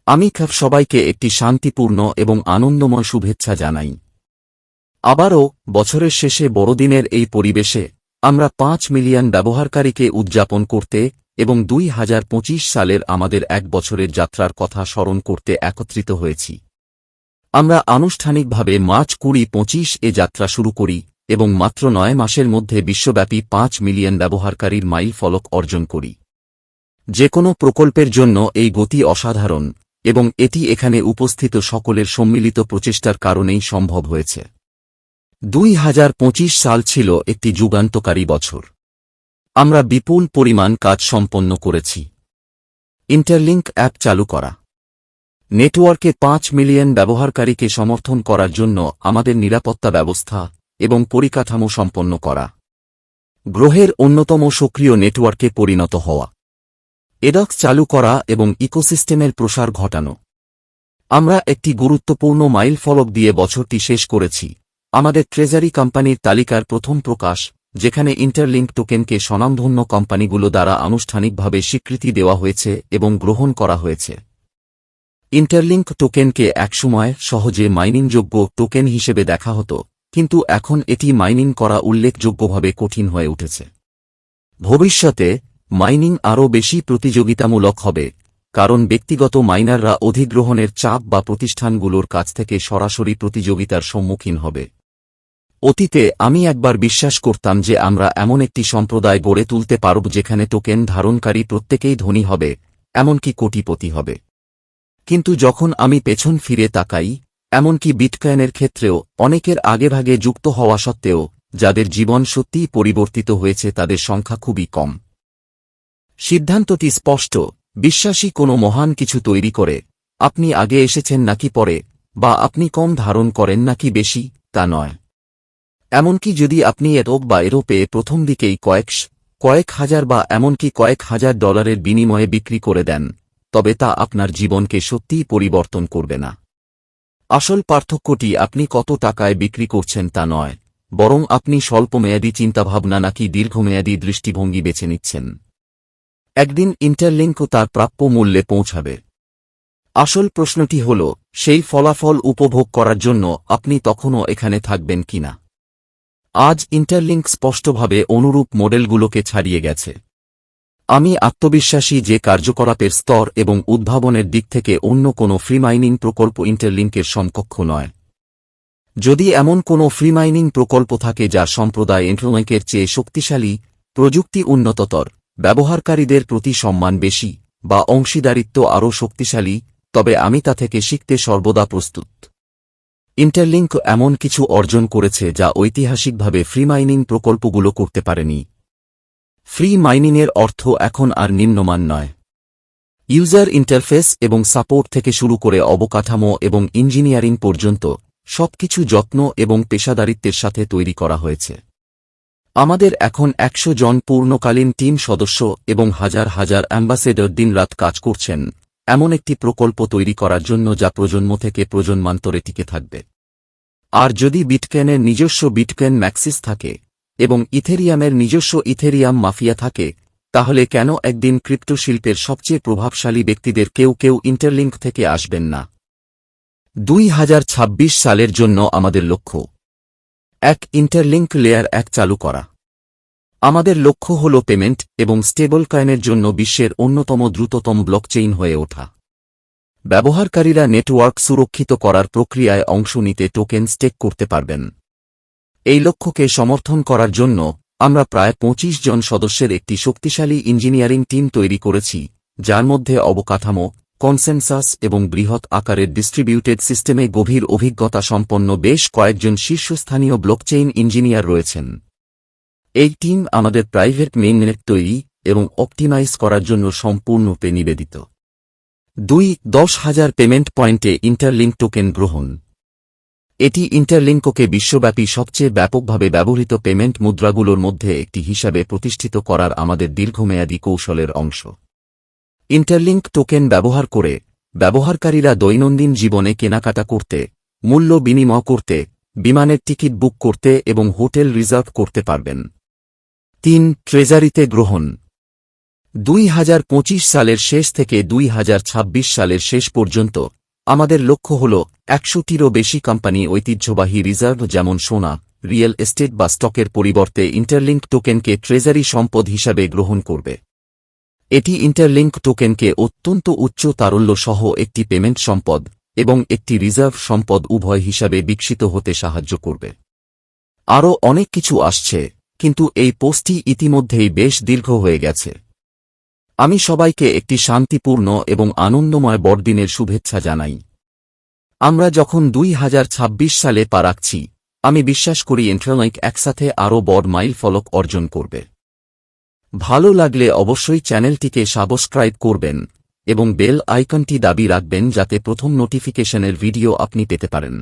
আমি সবাইকে একটি শান্তিপূর্ণ এবং আনন্দময় শুভেচ্ছা জানাই। আবারও বছরের শেষে বড়দিনের এই পরিবেশে আমরা ৫ মিলিয়ন ব্যবহারকারীকে উদযাপন করতে এবং ২০২৫ সালের আমাদের এক বছরের যাত্রার কথা স্মরণ করতে একত্রিত হয়েছি। আমরা আনুষ্ঠানিকভাবে মার্চ ২০২৫ এ যাত্রা শুরু করি এবং মাত্র ৯ মাসের মধ্যে বিশ্বব্যাপী ৫ মিলিয়ন ব্যবহারকারীর মাইল ফলক অর্জন করি। যে কোনো প্রকল্পের জন্য এই গতি অসাধারণ এবং এটি এখানে উপস্থিত সকলের সম্মিলিত প্রচেষ্টার কারণেই সম্ভব হয়েছে। ২০২৫ সাল ছিল একটি যুগান্তকারী বছর। আমরা বিপুল পরিমাণ কাজ সম্পন্ন করেছি। ইন্টারলিংক অ্যাপ চালু করা, নেটওয়ার্কে ৫ মিলিয়ন ব্যবহারকারীকে সমর্থন করার জন্য আমাদের নিরাপত্তা ব্যবস্থা এবং পরিকাঠামো সম্পন্ন করা, গ্রহের অন্যতম সক্রিয় নেটওয়ার্কে পরিণত হওয়া, এডক্স চালু করা এবং ইকোসিস্টেমের প্রসার ঘটানো। আমরা একটি গুরুত্বপূর্ণ মাইল ফলক দিয়ে বছরটি শেষ করেছি, আমাদের ট্রেজারি কোম্পানির তালিকার প্রথম প্রকাশ, যেখানে ইন্টারলিংক টোকেনকে স্বনামধন্য কোম্পানিগুলো দ্বারা আনুষ্ঠানিকভাবে স্বীকৃতি দেওয়া হয়েছে এবং গ্রহণ করা হয়েছে। ইন্টারলিংক টোকেনকে একসময় সহজে মাইনিংযোগ্য টোকেন হিসেবে দেখা হতো, কিন্তু এখন এটি মাইনিং করা উল্লেখযোগ্যভাবে কঠিন হয়ে উঠেছে। ভবিষ্যতে মাইনিং আরও বেশি প্রতিযোগিতামূলক হবে, কারণ ব্যক্তিগত মাইনাররা অধিগ্রহণের চাপ বা প্রতিষ্ঠানগুলোর কাছ থেকে সরাসরি প্রতিযোগিতার সম্মুখীন হবে। অতীতে আমি একবার বিশ্বাস করতাম যে আমরা এমন একটি সম্প্রদায় গড়ে তুলতে পারব যেখানে টোকেন ধারণকারী প্রত্যেকেই ধনী হবে, এমনকি কোটিপতি হবে। কিন্তু যখন আমি পেছন ফিরে তাকাই, এমনকি বিটকয়েনের ক্ষেত্রেও অনেকের আগেভাগে যুক্ত হওয়া সত্ত্বেও যাদের জীবন সত্যিই পরিবর্তিত হয়েছে তাদের সংখ্যা খুবই কম। সিদ্ধান্তটি স্পষ্ট, বিশ্বাসী কোনো মহান কিছু তৈরি করে, আপনি আগে এসেছেন নাকি পরে, বা আপনি কম ধারণ করেন নাকি বেশি, তা নয়। এমনকি যদি আপনি এরোপ বা এরোপে প্রথম দিকেই কয়েক হাজার বা এমনকি কয়েক হাজার ডলারের বিনিময়ে বিক্রি করে দেন, তবে তা আপনার জীবনকে সত্যিই পরিবর্তন করবে না। আসল পার্থক্যটি আপনি কত টাকায় বিক্রি করছেন তা নয়, বরং আপনি স্বল্পমেয়াদী চিন্তাভাবনা নাকি দীর্ঘমেয়াদী দৃষ্টিভঙ্গি বেছে নিচ্ছেন। একদিন ইন্টারলিংকও তার প্রাপ্য মূল্যে পৌঁছাবে। আসল প্রশ্নটি হল, সেই ফলাফল উপভোগ করার জন্য আপনি তখনও এখানে থাকবেন কিনা। আজ ইন্টারলিংক স্পষ্টভাবে অনুরূপ মডেলগুলোকে ছাড়িয়ে গেছে। আমি আত্মবিশ্বাসী যে কার্যকলাপের স্তর এবং উদ্ভাবনের দিক থেকে অন্য কোনো ফ্রি মাইনিং প্রকল্প ইন্টারলিংকের সমকক্ষ নয়। যদি এমন কোনো ফ্রি মাইনিং প্রকল্প থাকে যা সম্প্রদায় ইন্টারলিংকের চেয়ে শক্তিশালী, প্রযুক্তি উন্নততর, ব্যবহারকারীদের প্রতি সম্মান বেশি, বা অংশীদারিত্ব আরও শক্তিশালী, তবে আমি তা থেকে শিখতে সর্বদা প্রস্তুত। ইন্টারলিংক এমন কিছু অর্জন করেছে যা ঐতিহাসিকভাবে ফ্রি মাইনিং প্রকল্পগুলো করতে পারেনি। ফ্রি মাইনিংয়ের অর্থ এখন আর নিম্নমান নয়। ইউজার ইন্টারফেস এবং সাপোর্ট থেকে শুরু করে অবকাঠামো এবং ইঞ্জিনিয়ারিং পর্যন্ত সবকিছু যত্ন এবং পেশাদারিত্বের সাথে তৈরি করা হয়েছে। আমাদের এখন ১০০ জন পূর্ণকালীন টিম সদস্য এবং হাজার হাজার অ্যাম্বাসেডর দিনরাত কাজ করছেন এমন একটি প্রকল্প তৈরি করার জন্য যা প্রজন্ম থেকে প্রজন্মান্তরে টিকে থাকবে। আর যদি বিটকয়েনের নিজস্ব বিটকয়েন ম্যাক্সিস থাকে এবং ইথেরিয়ামের নিজস্ব ইথেরিয়াম মাফিয়া থাকে, তাহলে কেন একদিন ক্রিপ্টো শিল্পের সবচেয়ে প্রভাবশালী ব্যক্তিদের কেউ ইন্টারলিংক থেকে আসবেন না। ২০২৬ সালের জন্য আমাদের লক্ষ্য ইন্টারলিংক লেয়ার ১ চালু করা। আমাদের লক্ষ্য হল পেমেন্ট এবং স্টেবল কয়েনের জন্য বিশ্বের অন্যতম দ্রুততম ব্লকচেইন হয়ে ওঠা। ব্যবহারকারীরা নেটওয়ার্ক সুরক্ষিত করার প্রক্রিয়ায় অংশ নিতে টোকেন স্টেক করতে পারবেন। এই লক্ষ্যকে সমর্থন করার জন্য আমরা প্রায় ২৫ জন সদস্যের একটি শক্তিশালী ইঞ্জিনিয়ারিং টিম তৈরি করেছি, যার মধ্যে অবকাঠামো, কনসেনসাস এবং বৃহৎ আকারের ডিস্ট্রিবিউটেড সিস্টেমে গভীর অভিজ্ঞতা সম্পন্ন বেশ কয়েকজন শীর্ষস্থানীয় ব্লকচেইন ইঞ্জিনিয়ার রয়েছেন। এই টিম আমাদের প্রাইভেট মেইননেট তৈরি এবং অপটিমাইজ করার জন্য সম্পূর্ণরূপে নিবেদিত। ১০,০০০ পেমেন্ট পয়েন্টে ইন্টারলিংক টোকেন গ্রহণ। এটি ইন্টারলিংককে বিশ্বব্যাপী সবচেয়ে ব্যাপকভাবে ব্যবহৃত পেমেন্ট মুদ্রাগুলোর মধ্যে একটি হিসাবে প্রতিষ্ঠিত করার আমাদের দীর্ঘমেয়াদী কৌশলের অংশ। ইন্টারলিংক টোকেন ব্যবহার করে ব্যবহারকারীরা দৈনন্দিন জীবনে কেনাকাটা করতে, মূল্য বিনিময় করতে, বিমানের টিকিট বুক করতে এবং হোটেল রিজার্ভ করতে পারবেন। ৩. ট্রেজারিতে গ্রহণ। 2025 সালের শেষ থেকে 2026 সালের শেষ পর্যন্ত আমাদের লক্ষ্য হল 100টিরও বেশি কোম্পানি ঐতিহ্যবাহী রিজার্ভ যেমন সোনা, রিয়েল এস্টেট বা স্টকের পরিবর্তে ইন্টারলিংক টোকেনকে ট্রেজারি সম্পদ হিসাবে গ্রহণ করবে। এটি ইন্টারলিংক টোকেনকে অত্যন্ত উচ্চ তারল্য সহ একটি পেমেন্ট সম্পদ এবং একটি রিজার্ভ সম্পদ উভয় হিসাবে বিকশিত হতে সাহায্য করবে। আরও অনেক কিছু আসছে, কিন্তু এই পোস্টটি ইতিমধ্যেই বেশ দীর্ঘ হয়ে গেছে। আমি সবাইকে একটি শান্তিপূর্ণ এবং আনন্দময় বড়দিনের শুভেচ্ছা জানাই। আমরা যখন 2026 সালে পা রাখছি, আমি বিশ্বাস করি ইন্টারলিংক একসাথে আরও বড় মাইল ফলক অর্জন করবে। ভালো লাগলে অবশ্যই চ্যানেলটিকে সাবস্ক্রাইব করবেন এবং বেল আইকনটি দাবি রাখবেন যাতে প্রথম নোটিফিকেশনের ভিডিও আপনি পেতে পারেন।